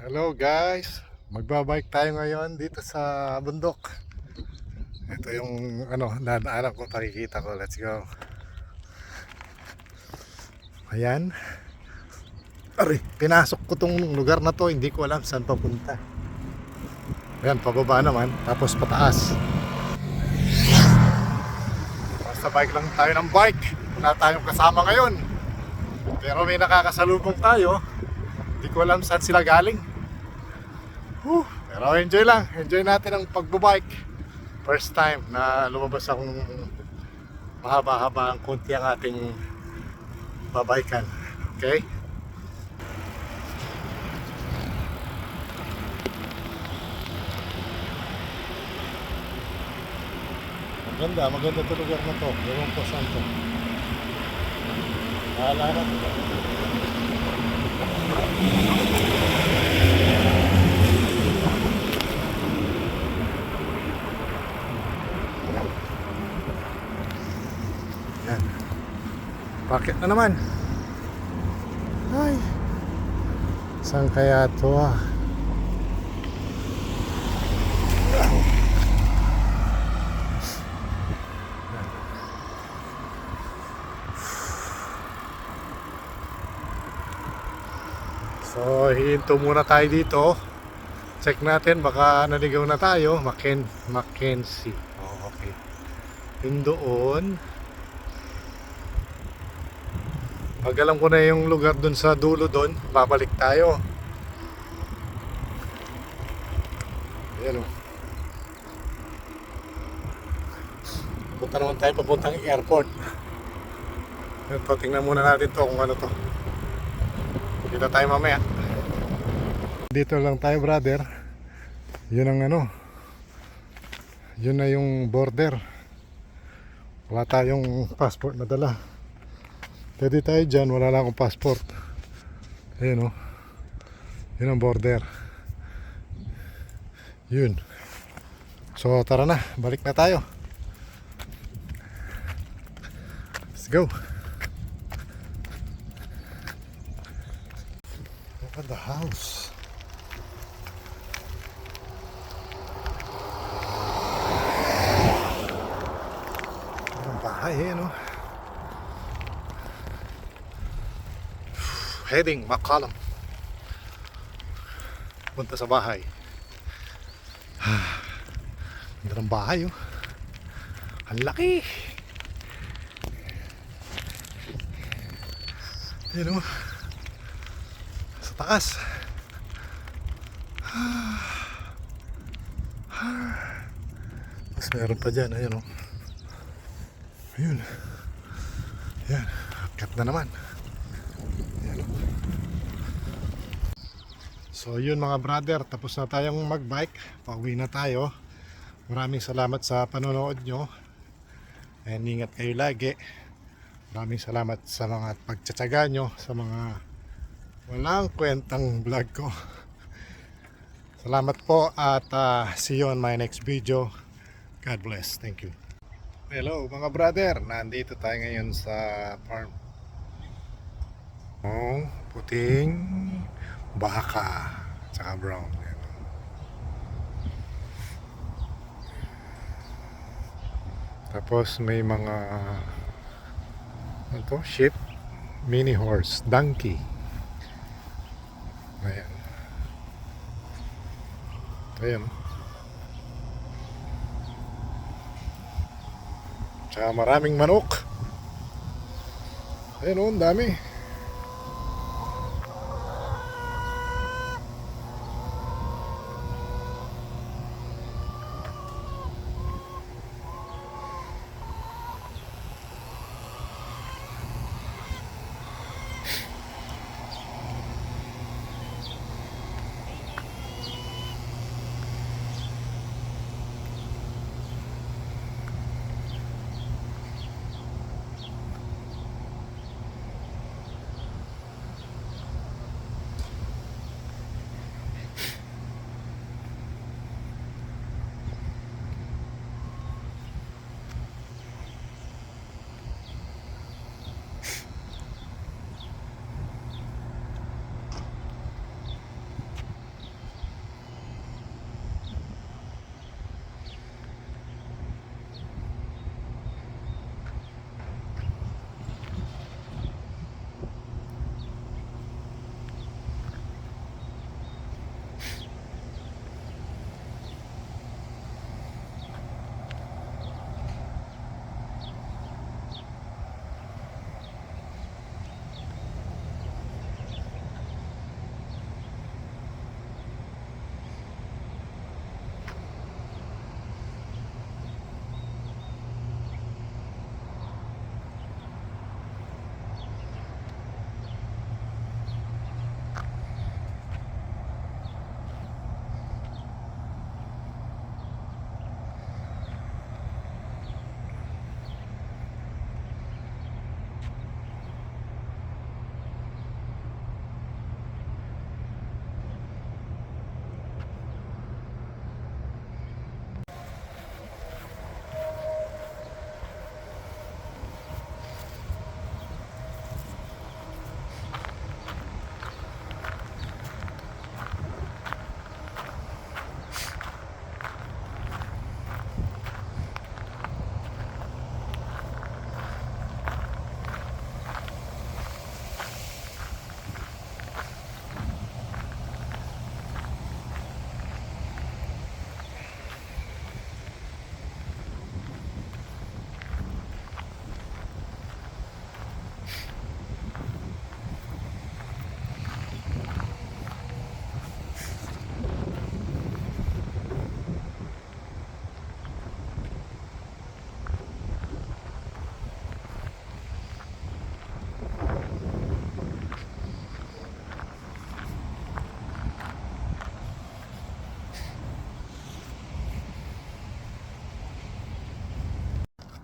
Hello guys, magbabike tayo ngayon dito sa bundok. Ito yung dadaanan ko, pakikita ko. Let's go. Ayan. Aray, pinasok ko tong lugar na to, hindi ko alam saan papunta. Ayan, pababa naman, tapos pataas. Basta bike lang tayo ng bike. Wala tayong kasama ngayon. Pero may nakakasalubong tayo. Hindi ko alam saan sila galing. Pero enjoy lang. Enjoy natin ang pagbabike. First time na lumabas akong mahaba-haba ang konti ang ating babaykan. Okay? Maganda ito lugar na to. Ewan ko saan to. Bahala na. Yan. Bakit na naman? Ay. Saan kaya ito ah? So, hihinto muna tayo dito. Check natin, baka naligaw na tayo. Mackenzie. Oh, okay. Yun doon. Pag alam ko na yung lugar doon sa dulo doon, babalik tayo. Ayan o. Punta naman tayo papuntang airport. Ito, tingnan muna natin to kung ano to. Kita tayo mamaya. Dito lang tayo, brother. Yun ang yun na yung border. Wala tayong passport na dala. Pwede tayo dyan, wala lang akong passport. Ayun o. Yun ang border. Yun. So tara na, balik na tayo. Let's go. Look at the house. Ang bahay no? Heading McCollum. Punta sa bahay. Ganda ng bahay oh. Ang laki. Ayun oh. Sa taas. Mas meron pa dyan. Ayun oh. Ayun. Yan. Akyat na naman. Yan. So yun mga brother, tapos na tayong magbike. Pauwi na tayo. Maraming salamat sa panonood nyo. And ingat kayo lagi. Maraming salamat sa mga pagtsatsaga nyo, sa mga walang kwentang vlog ko. Salamat po at see you on my next video. God bless. Thank you. Hello mga brother, nandito tayo ngayon sa farm. Puting baka tsaka brown. Tapos may mga sheep, mini horse, donkey. Ayan. Ayan. Tsaka maraming manok. Ayan o, ang dami.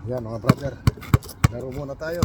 Yan mga brother, laro muna tayo.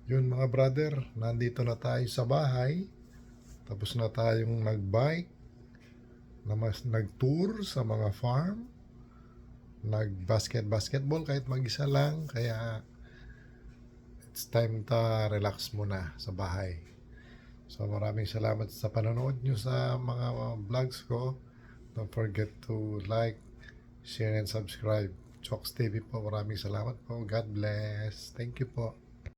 Yun mga brother, nandito na tayo sa bahay. Tapos na tayong nag-bike, nag-tour sa mga farm, nag-basketball kahit mag-isa lang. Kaya it's time to relax muna sa bahay. So maraming salamat sa panonood nyo sa mga vlogs ko. Don't forget to like, share and subscribe. Chokes TV po, maraming salamat po. God bless. Thank you po.